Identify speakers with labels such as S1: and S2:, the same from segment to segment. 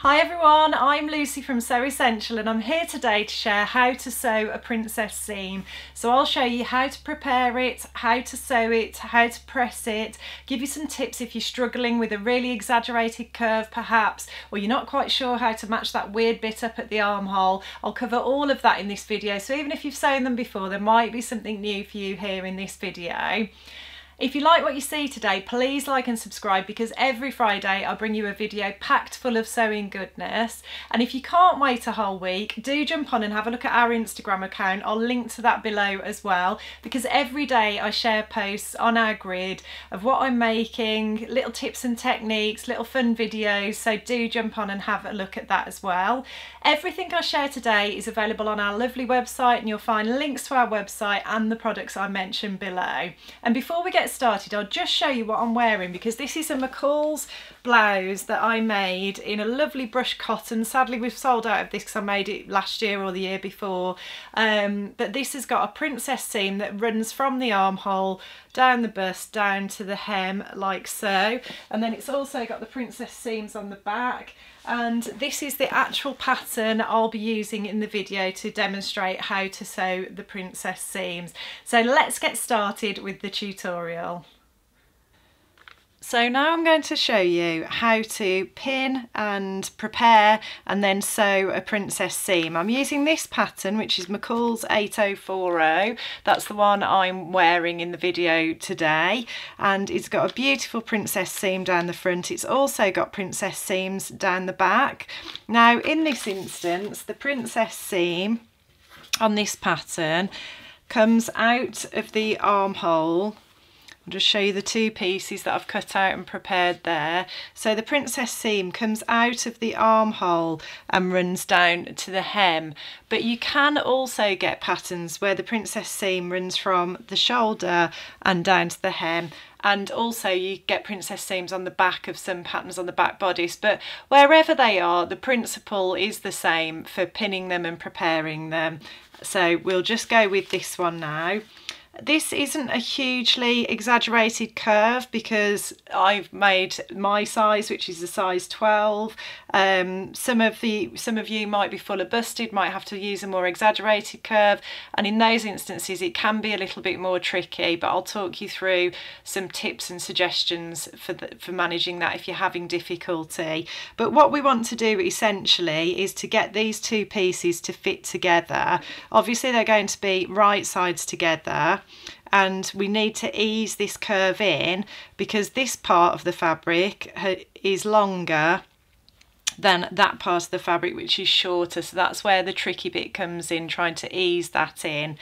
S1: Hi everyone, I'm Lucy from Sew Essential and I'm here today to share how to sew a princess seam. So I'll show you how to prepare it, how to sew it, how to press it, give you some tips if you're struggling with a really exaggerated curve perhaps, or you're not quite sure how to match that weird bit up at the armhole. I'll cover all of that in this video, so even if you've sewn them before, there might be something new for you here in this video. If you like what you see today, please like and subscribe, because every Friday I'll bring you a video packed full of sewing goodness. And if you can't wait a whole week, do jump on and have a look at our Instagram account. I'll link to that below as well, because every day I share posts on our grid of what I'm making, little tips and techniques, little fun videos, so do jump on and have a look at that as well. Everything I share today is available on our lovely website, and you'll find links to our website and the products I mentioned below. And before we get started, I'll just show you what I'm wearing, because this is a McCall's blouse that I made in a lovely brush cotton. Sadly we've sold out of this because I made it last year or the year before, but this has got a princess seam that runs from the armhole down the bust down to the hem like so, and then it's also got the princess seams on the back. And this is the actual pattern I'll be using in the video to demonstrate how to sew the princess seams. So let's get started with the tutorial. So now I'm going to show you how to pin and prepare and then sew a princess seam. I'm using this pattern, which is McCall's 8040. That's the one I'm wearing in the video today, and it's got a beautiful princess seam down the front. It's also got princess seams down the back. Now in this instance, the princess seam on this pattern comes out of the armhole. I'll just show you the two pieces that I've cut out and prepared there. So the princess seam comes out of the armhole and runs down to the hem, but you can also get patterns where the princess seam runs from the shoulder and down to the hem, and also you get princess seams on the back of some patterns on the back bodice. But wherever they are, the principle is the same for pinning them and preparing them. So we'll just go with this one now. This isn't a hugely exaggerated curve because I've made my size, which is a size 12. Some of you might be fuller busted, might have to use a more exaggerated curve, and in those instances it can be a little bit more tricky, but I'll talk you through some tips and suggestions for managing that if you're having difficulty. But what we want to do essentially is to get these two pieces to fit together. Obviously they're going to be right sides together, and we need to ease this curve in because this part of the fabric is longer than that part of the fabric which is shorter, so that's where the tricky bit comes in, trying to ease that in.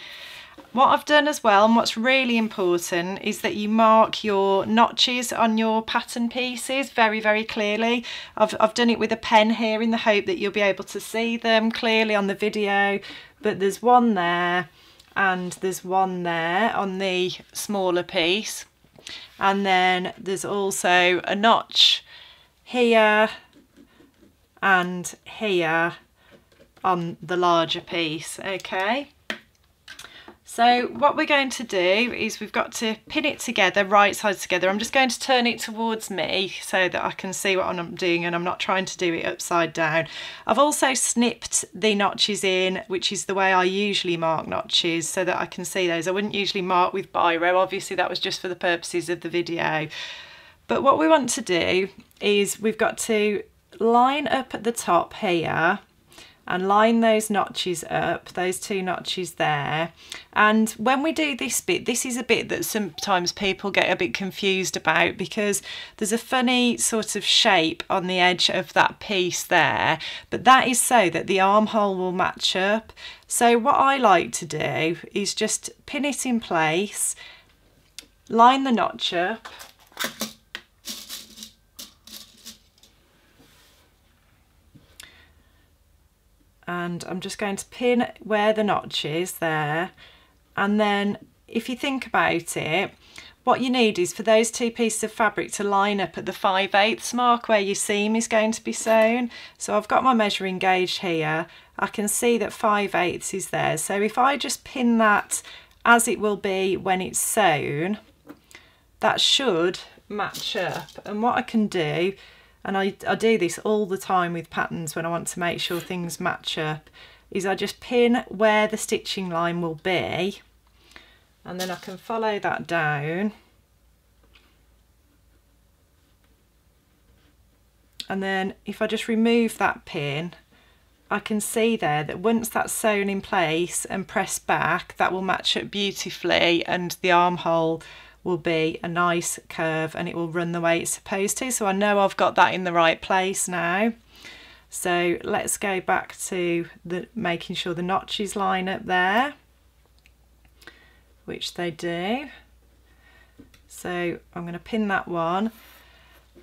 S1: What I've done as well, and what's really important, is that you mark your notches on your pattern pieces very, very clearly. I've done it with a pen here in the hope that you'll be able to see them clearly on the video, but there's one there and there's one there on the smaller piece, and then there's also a notch here and here on the larger piece. Okay, so what we're going to do is we've got to pin it together, right sides together. I'm just going to turn it towards me so that I can see what I'm doing and I'm not trying to do it upside down. I've also snipped the notches in, which is the way I usually mark notches, so that I can see those. I wouldn't usually mark with biro, obviously that was just for the purposes of the video. But what we want to do is we've got to line up at the top here and line those notches up, those two notches there. And when we do this bit, this is a bit that sometimes people get a bit confused about, because there's a funny sort of shape on the edge of that piece there, but that is so that the armhole will match up. So what I like to do is just pin it in place, line the notch up, and I'm just going to pin where the notch is there. And then if you think about it, what you need is for those two pieces of fabric to line up at the 5/8 mark where your seam is going to be sewn. So I've got my measuring gauge here, I can see that 5/8 is there, so if I just pin that as it will be when it's sewn, that should match up. And what I can do, and I do this all the time with patterns when I want to make sure things match up, is I just pin where the stitching line will be, and then I can follow that down. And then if I just remove that pin, I can see there that once that's sewn in place and pressed back, that will match up beautifully, and the armhole will be a nice curve and it will run the way it's supposed to. So I know I've got that in the right place now. So let's go back to making sure the notches line up there, which they do. So I'm going to pin that one.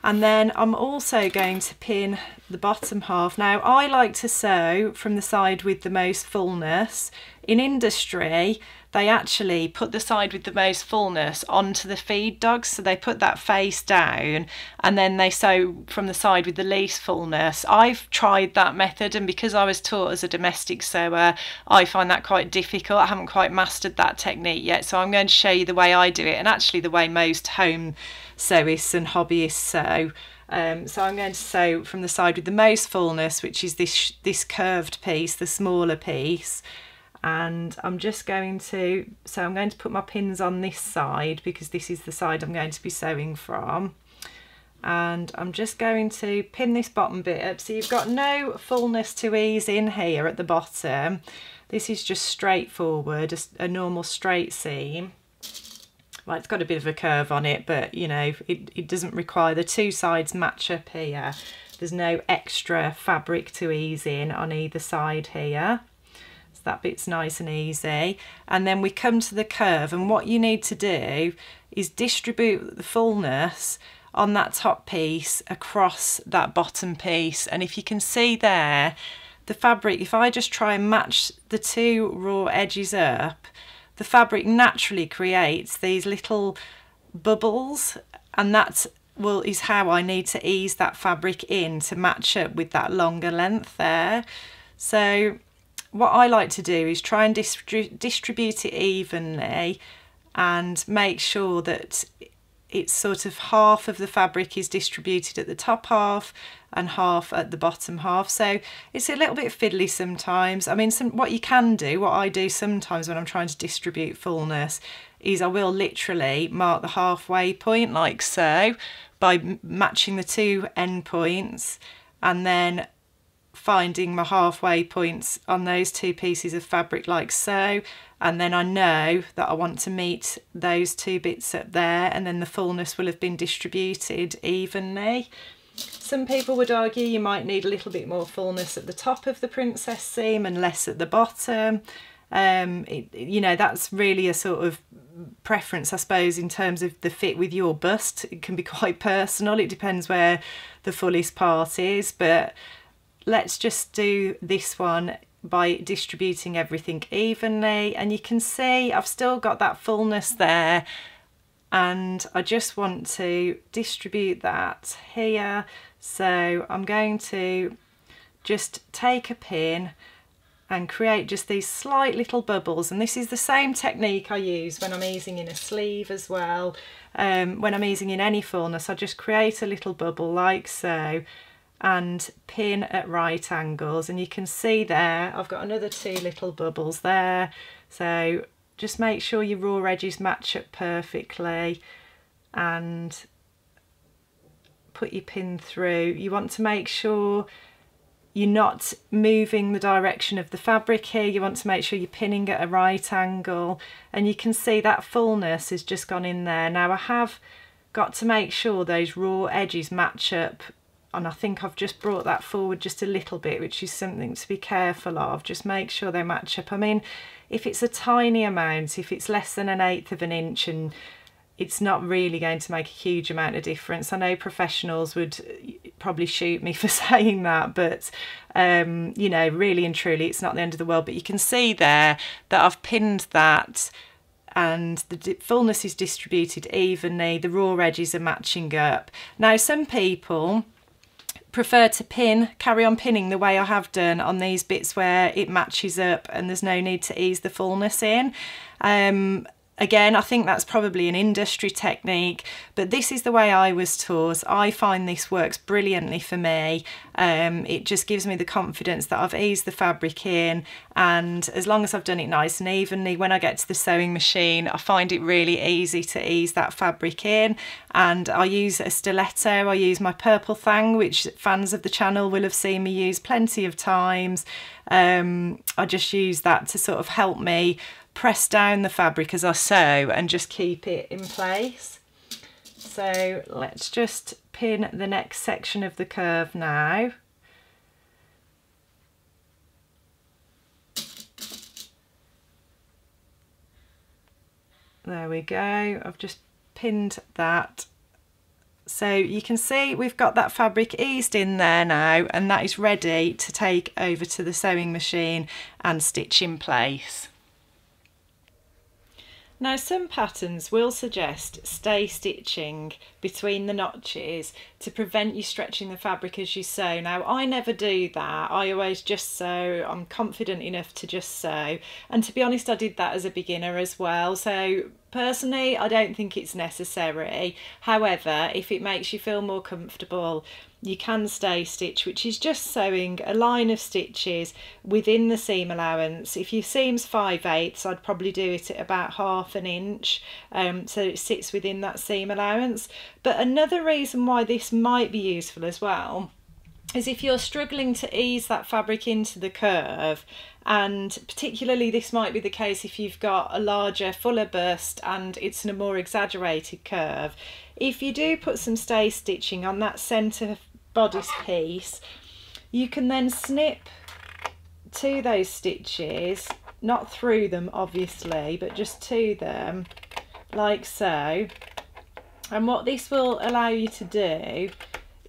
S1: And then I'm also going to pin the bottom half. Now I like to sew from the side with the most fullness. In industry, they actually put the side with the most fullness onto the feed dogs. So they put that face down and then they sew from the side with the least fullness. I've tried that method, and because I was taught as a domestic sewer, I find that quite difficult. I haven't quite mastered that technique yet. So I'm going to show you the way I do it, and actually the way most home sewists and hobbyists sew. So I'm going to sew from the side with the most fullness, which is this curved piece, the smaller piece. And I'm just going to, so I'm going to put my pins on this side because this is the side I'm going to be sewing from. And I'm just going to pin this bottom bit up. So you've got no fullness to ease in here at the bottom. This is just straightforward, a normal straight seam. Well, it's got a bit of a curve on it, but you know, it doesn't require, the two sides match up here. There's no extra fabric to ease in on either side here. So that bit's nice and easy. And then we come to the curve, and what you need to do is distribute the fullness on that top piece across that bottom piece. And if you can see there, the fabric, if I just try and match the two raw edges up, the fabric naturally creates these little bubbles, and that is how I need to ease that fabric in to match up with that longer length there. So what I like to do is try and distribute it evenly and make sure that it's sort of half of the fabric is distributed at the top half and half at the bottom half. So it's a little bit fiddly sometimes. I mean, what you can do, what I do sometimes when I'm trying to distribute fullness, is I will literally mark the halfway point like so by matching the two end points and then finding my halfway points on those two pieces of fabric like so, and then I know that I want to meet those two bits up there, and then the fullness will have been distributed evenly. Some people would argue you might need a little bit more fullness at the top of the princess seam and less at the bottom. You know, that's really a sort of preference, I suppose, in terms of the fit with your bust. It can be quite personal. It depends where the fullest part is, but let's just do this one by distributing everything evenly. And you can see I've still got that fullness there, and I just want to distribute that here. So I'm going to just take a pin and create just these slight little bubbles, and this is the same technique I use when I'm easing in a sleeve as well. When I'm easing in any fullness, I just create a little bubble like so and pin at right angles, and you can see there I've got another two little bubbles there. So just make sure your raw edges match up perfectly and put your pin through. You want to make sure you're not moving the direction of the fabric here. You want to make sure you're pinning at a right angle, and you can see that fullness has just gone in there. Now I have got to make sure those raw edges match up, and I think I've just brought that forward just a little bit, which is something to be careful of. Just make sure they match up. I mean, if it's a tiny amount, if it's less than 1/8 of an inch, and it's not really going to make a huge amount of difference. I know professionals would probably shoot me for saying that, but you know, really and truly it's not the end of the world. But you can see there that I've pinned that, and the fullness is distributed evenly, the raw edges are matching up. Now some people prefer to carry on pinning the way I have done on these bits where it matches up and there's no need to ease the fullness in. Again, I think that's probably an industry technique, but this is the way I was taught. I find this works brilliantly for me. It just gives me the confidence that I've eased the fabric in, and as long as I've done it nice and evenly, when I get to the sewing machine, I find it really easy to ease that fabric in. And I use a stiletto. I use my purple thang, which fans of the channel will have seen me use plenty of times. I just use that to sort of help me press down the fabric as I sew and just keep it in place. So let's just pin the next section of the curve now. There we go, I've just pinned that. So you can see we've got that fabric eased in there now, and that is ready to take over to the sewing machine and stitch in place. Now some patterns will suggest stay stitching between the notches to prevent you stretching the fabric as you sew. Now I never do that, I always just sew. I'm confident enough to just sew, and to be honest I did that as a beginner as well, so personally I don't think it's necessary. However, if it makes you feel more comfortable, you can stay stitch, which is just sewing a line of stitches within the seam allowance. If your seam's 5/8, I'd probably do it at about 1/2 inch, so it sits within that seam allowance. But another reason why this might be useful as well is if you're struggling to ease that fabric into the curve, and particularly this might be the case if you've got a larger, fuller bust and it's in a more exaggerated curve. If you do put some stay stitching on that centre bodice piece, you can then snip to those stitches, not through them obviously, but just to them like so. And what this will allow you to do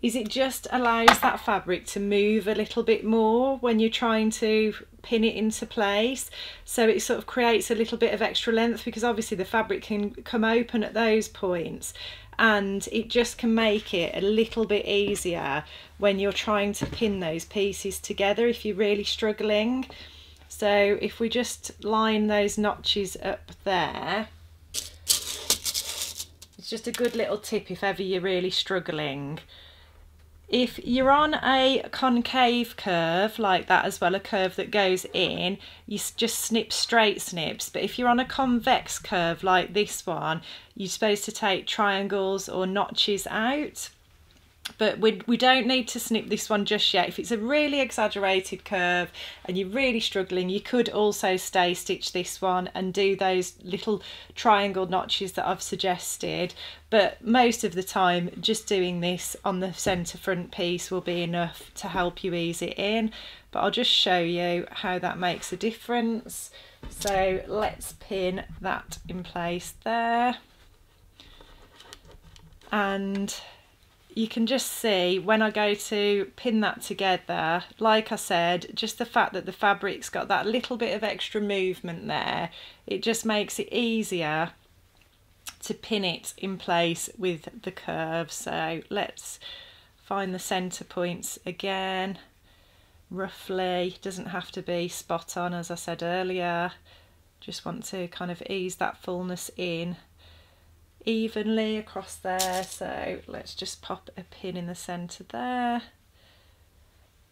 S1: is it just allows that fabric to move a little bit more when you're trying to pin it into place. So it sort of creates a little bit of extra length, because obviously the fabric can come open at those points, and it just can make it a little bit easier when you're trying to pin those pieces together if you're really struggling. So if we just line those notches up there, it's just a good little tip if ever you're really struggling. If you're on a concave curve like that as well, a curve that goes in, you just snip straight snips. But if you're on a convex curve like this one, you're supposed to take triangles or notches out. But we don't need to snip this one just yet. If it's a really exaggerated curve and you're really struggling, you could also stay stitch this one and do those little triangle notches that I've suggested. But most of the time, just doing this on the centre front piece will be enough to help you ease it in. But I'll just show you how that makes a difference. So let's pin that in place there. And you can just see when I go to pin that together, like I said, just the fact that the fabric's got that little bit of extra movement there, it just makes it easier to pin it in place with the curve. So let's find the centre points again, roughly. Doesn't have to be spot on, as I said earlier. Just want to kind of ease that fullness in evenly across there. So let's just pop a pin in the centre there,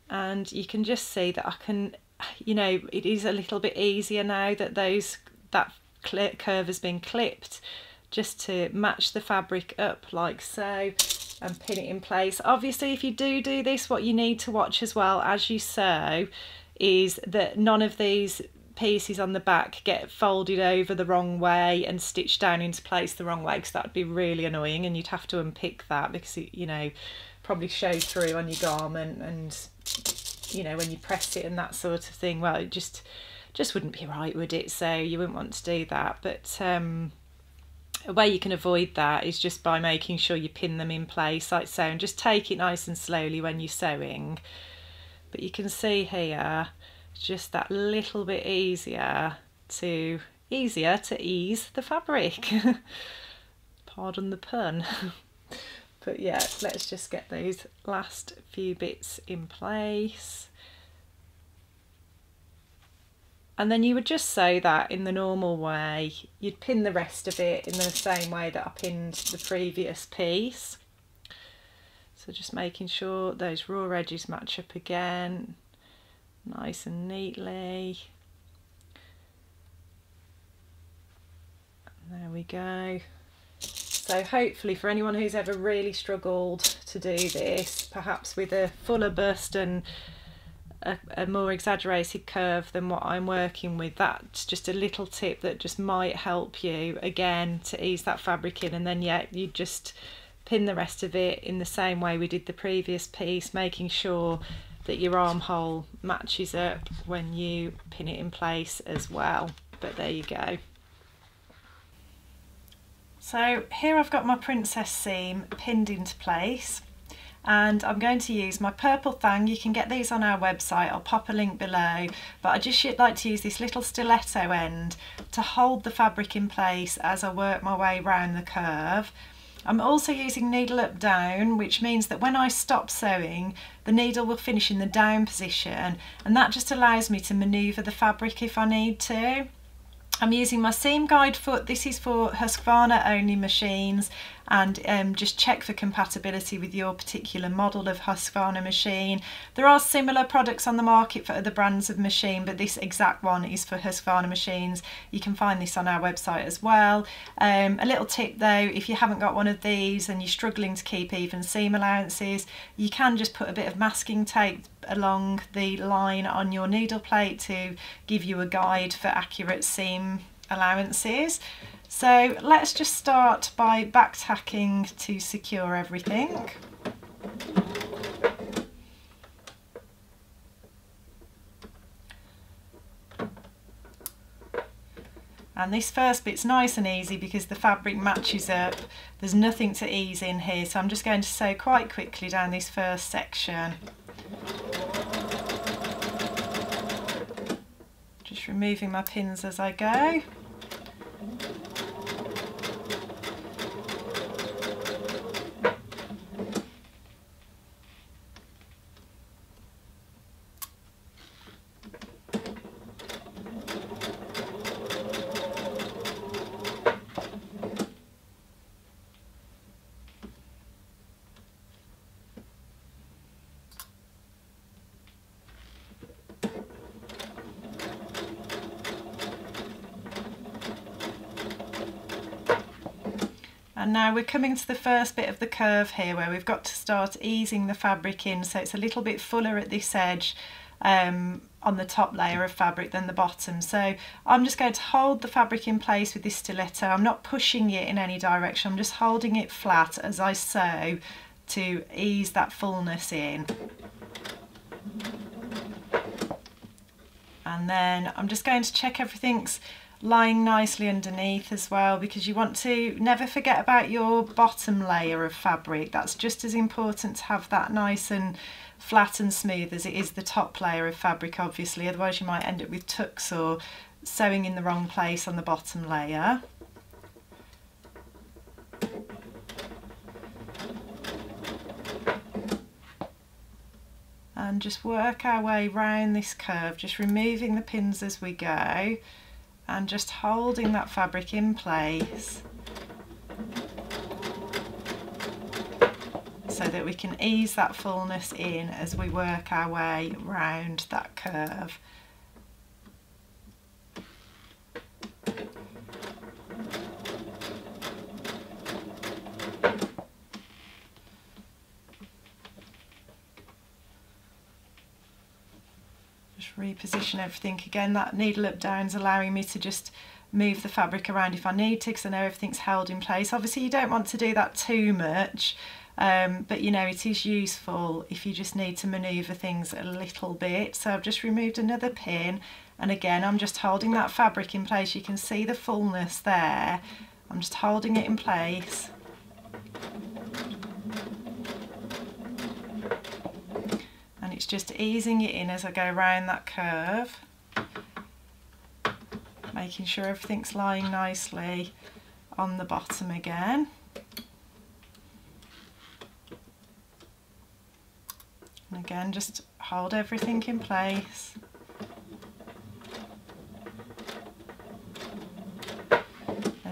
S1: and you can just see that I can, you know, it is a little bit easier now that that curve has been clipped, just to match the fabric up like so and pin it in place. Obviously if you do this, what you need to watch as well as you sew is that none of these pieces on the back get folded over the wrong way and stitched down into place the wrong way, because that would be really annoying and you'd have to unpick that, because it, you know, probably show through on your garment, and you know, when you press it and that sort of thing, well, it just wouldn't be right, would it? So you wouldn't want to do that. But a way you can avoid that is just by making sure you pin them in place like so, and just take it nice and slowly when you're sewing. But you can see here, just that little bit easier to ease the fabric. Pardon the pun. But yeah, let's just get those last few bits in place. And then you would just sew that in the normal way. You'd pin the rest of it in the same way that I pinned the previous piece. So just making sure those raw edges match up again, nice and neatly. There we go. So hopefully for anyone who's ever really struggled to do this, perhaps with a fuller bust and a more exaggerated curve than what I'm working with, that's just a little tip that just might help you again to ease that fabric in. And then yeah, you just pin the rest of it in the same way we did the previous piece, making sure that your armhole matches up when you pin it in place as well. But there you go. So here I've got my princess seam pinned into place, and I'm going to use my purple thang. You can get these on our website, I'll pop a link below, but I just like to use this little stiletto end to hold the fabric in place as I work my way around the curve. I'm also using needle up down, which means that when I stop sewing, the needle will finish in the down position, and that just allows me to manoeuvre the fabric if I need to. I'm using my seam guide foot. This is for Husqvarna only machines, and just check for compatibility with your particular model of Husqvarna machine. There are similar products on the market for other brands of machine, but this exact one is for Husqvarna machines. You can find this on our website as well. A little tip though, if you haven't got one of these and you're struggling to keep even seam allowances, you can just put a bit of masking tape along the line on your needle plate to give you a guide for accurate seam allowances. So let's just start by back tacking to secure everything. And this first bit's nice and easy because the fabric matches up. There's nothing to ease in here, so I'm just going to sew quite quickly down this first section. Just removing my pins as I go. And now we're coming to the first bit of the curve here where we've got to start easing the fabric in, so it's a little bit fuller at this edge on the top layer of fabric than the bottom. So I'm just going to hold the fabric in place with this stiletto. I'm not pushing it in any direction, I'm just holding it flat as I sew to ease that fullness in. And then I'm just going to check everything's lying nicely underneath as well, because you want to never forget about your bottom layer of fabric. That's just as important to have that nice and flat and smooth as it is the top layer of fabric, obviously, otherwise you might end up with tucks or sewing in the wrong place on the bottom layer. And just work our way round this curve, just removing the pins as we go and just holding that fabric in place so that we can ease that fullness in as we work our way round that curve. Reposition everything again. That needle up down is allowing me to just move the fabric around if I need to, because I know everything's held in place. Obviously you don't want to do that too much, but you know, it is useful if you just need to manoeuvre things a little bit. So I've just removed another pin, and again I'm just holding that fabric in place. You can see the fullness there. I'm just holding it in place. It's just easing it in as I go around that curve, making sure everything's lying nicely on the bottom again. And again, just hold everything in place.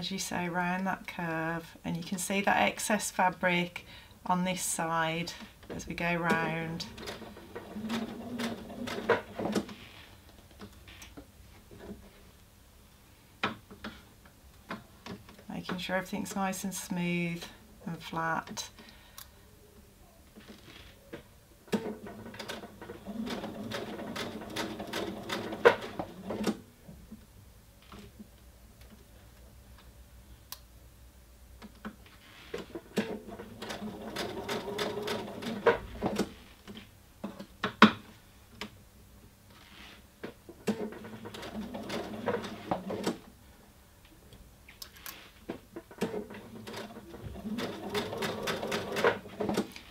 S1: as you sew around that curve, and you can see that excess fabric on this side as we go round. Making sure everything's nice and smooth and flat.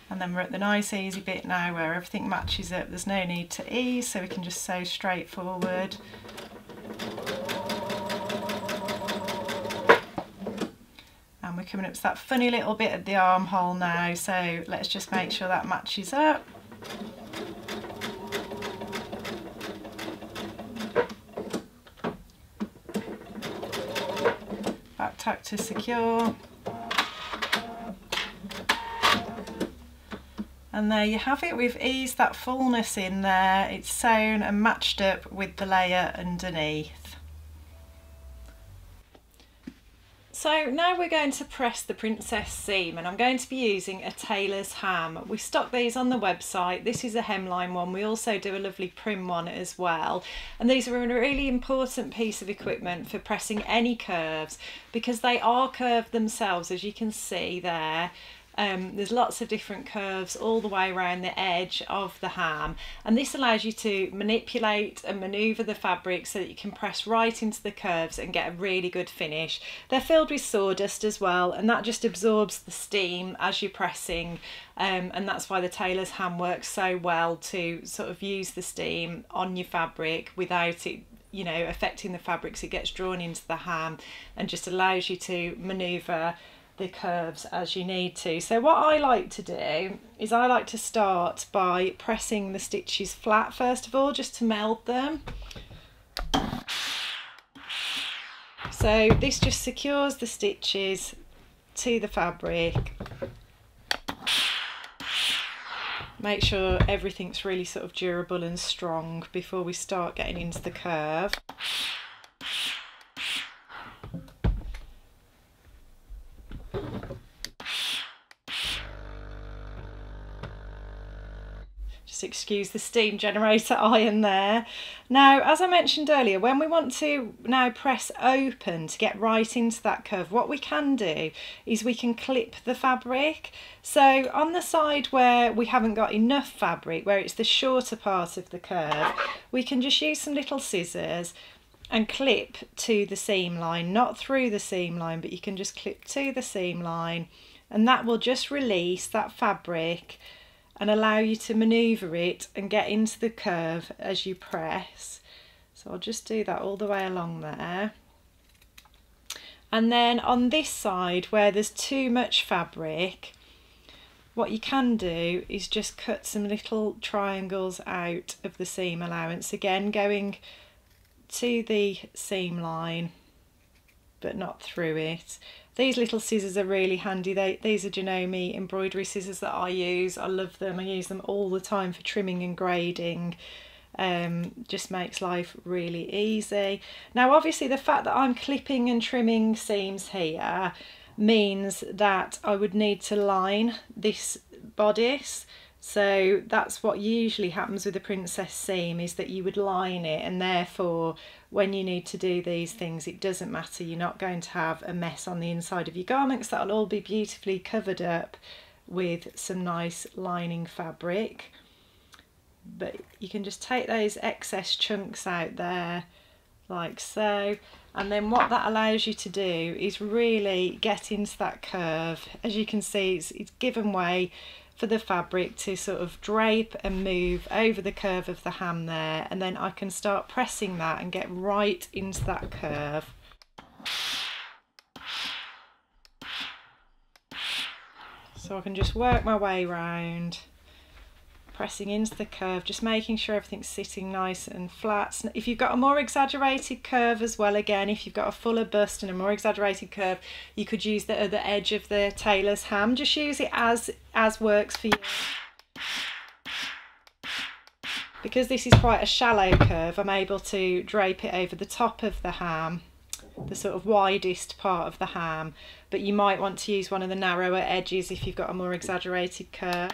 S1: And then we're at the nice easy bit now where everything matches up. There's no need to ease, so we can just sew straight forward. And we're coming up to that funny little bit at the armhole now, so let's just make sure that matches up. Back tack to secure. And there you have it, we've eased that fullness in there, it's sewn and matched up with the layer underneath. So now we're going to press the princess seam, and I'm going to be using a tailor's ham. We stock these on the website. This is a hemline one. We also do a lovely prim one as well. And these are a really important piece of equipment for pressing any curves, because they are curved themselves, as you can see there. There's lots of different curves all the way around the edge of the ham, and this allows you to manipulate and manoeuvre the fabric so that you can press right into the curves and get a really good finish. They're filled with sawdust as well, and that just absorbs the steam as you're pressing, and that's why the tailor's ham works so well, to sort of use the steam on your fabric without it, you know, affecting the fabric, so it gets drawn into the ham and just allows you to manoeuvre the curves as you need to. So what I like to do is I like to start by pressing the stitches flat first of all, just to meld them. So this just secures the stitches to the fabric. Make sure everything's really sort of durable and strong before we start getting into the curve. Just excuse the steam generator iron there. Now, as I mentioned earlier, when we want to now press open to get right into that curve, what we can do is we can clip the fabric. So on the side where we haven't got enough fabric, where it's the shorter part of the curve, we can just use some little scissors and clip to the seam line, not through the seam line, but you can just clip to the seam line, and that will just release that fabric and allow you to manoeuvre it and get into the curve as you press. So I'll just do that all the way along there. And then on this side where there's too much fabric, what you can do is just cut some little triangles out of the seam allowance, again going to the seam line but not through it. These little scissors are really handy. These are Janome embroidery scissors that I use. I love them. I use them all the time for trimming and grading. Just makes life really easy. Now obviously the fact that I'm clipping and trimming seams here means that I would need to line this bodice. So that's what usually happens with a princess seam, is that you would line it, and therefore when you need to do these things it doesn't matter, you're not going to have a mess on the inside of your garments. That'll all be beautifully covered up with some nice lining fabric. But you can just take those excess chunks out there like so, and then what that allows you to do is really get into that curve. As you can see, it's given way for the fabric to sort of drape and move over the curve of the ham there, and then I can start pressing that and get right into that curve. So I can just work my way round, pressing into the curve, just making sure everything's sitting nice and flat. If you've got a more exaggerated curve as well, again, if you've got a fuller bust and a more exaggerated curve, you could use the other edge of the tailor's ham. Just use it as works for you. Because this is quite a shallow curve, I'm able to drape it over the top of the ham, the sort of widest part of the ham, but you might want to use one of the narrower edges if you've got a more exaggerated curve.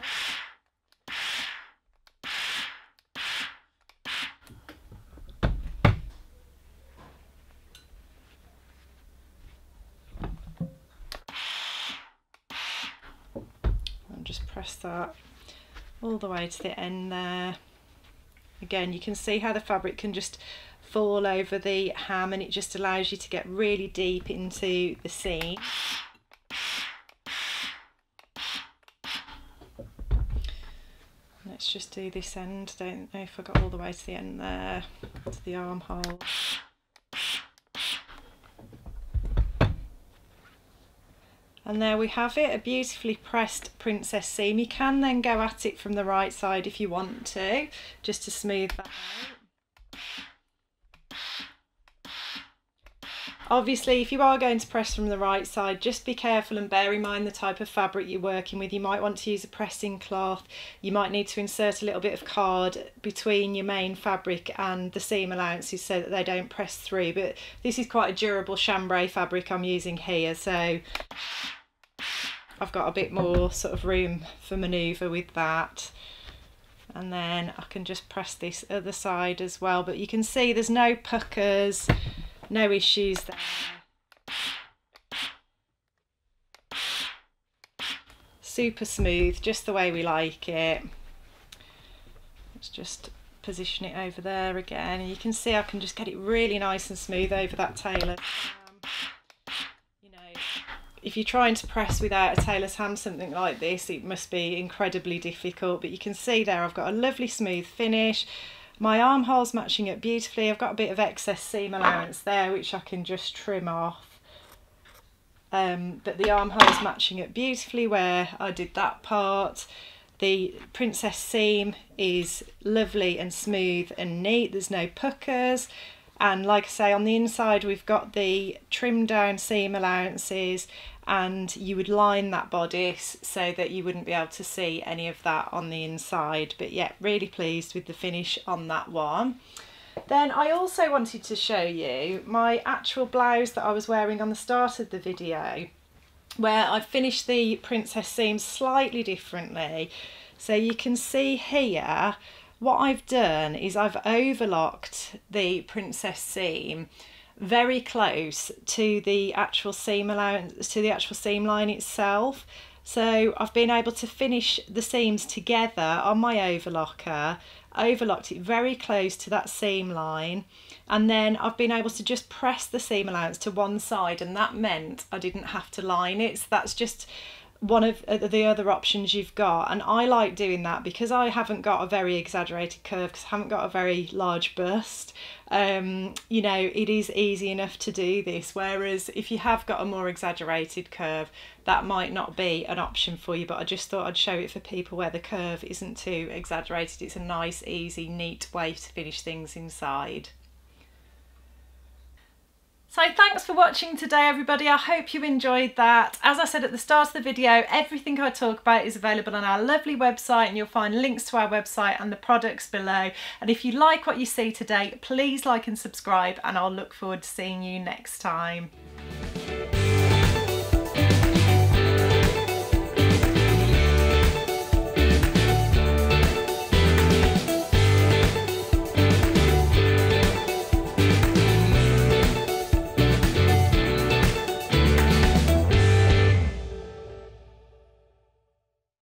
S1: I'll just press that all the way to the end there. Again, you can see how the fabric can just fall over the ham, and it just allows you to get really deep into the seam. Let's just do this end. Don't know if I got all the way to the end there, to the armhole. And there we have it, a beautifully pressed princess seam. You can then go at it from the right side if you want to, just to smooth that out. Obviously, if you are going to press from the right side, just be careful and bear in mind the type of fabric you're working with. You might want to use a pressing cloth. You might need to insert a little bit of card between your main fabric and the seam allowances so that they don't press through. But this is quite a durable chambray fabric I'm using here, so I've got a bit more sort of room for manoeuvre with that. And then I can just press this other side as well, but you can see there's no puckers, no issues there. Super smooth, just the way we like it. Let's just position it over there again, and you can see I can just get it really nice and smooth over that tailor. You know, if you're trying to press without a tailor's ham something like this, it must be incredibly difficult, but you can see there I've got a lovely smooth finish. My armhole's matching up beautifully. I've got a bit of excess seam allowance there which I can just trim off, but the armhole's matching up beautifully where I did that part. The princess seam is lovely and smooth and neat, there's no puckers, and like I say, on the inside we've got the trimmed down seam allowances, and you would line that bodice so that you wouldn't be able to see any of that on the inside. But yeah, really pleased with the finish on that one. Then I also wanted to show you my actual blouse that I was wearing on the start of the video, where I've finished the princess seam slightly differently. So you can see here what I've done is I've overlocked the princess seam very close to the actual seam allowance, to the actual seam line itself. So I've been able to finish the seams together on my overlocker, overlocked it very close to that seam line, and then I've been able to just press the seam allowance to one side, and that meant I didn't have to line it. So that's just one of the other options you've got, and I like doing that because I haven't got a very exaggerated curve, because I haven't got a very large bust. You know, it is easy enough to do this, whereas if you have got a more exaggerated curve, that might not be an option for you. But I just thought I'd show it for people where the curve isn't too exaggerated. It's a nice, easy, neat way to finish things inside. So thanks for watching today, everybody. I hope you enjoyed that. As I said at the start of the video, everything I talk about is available on our lovely website, and you'll find links to our website and the products below. And if you like what you see today, please like and subscribe, and I'll look forward to seeing you next time.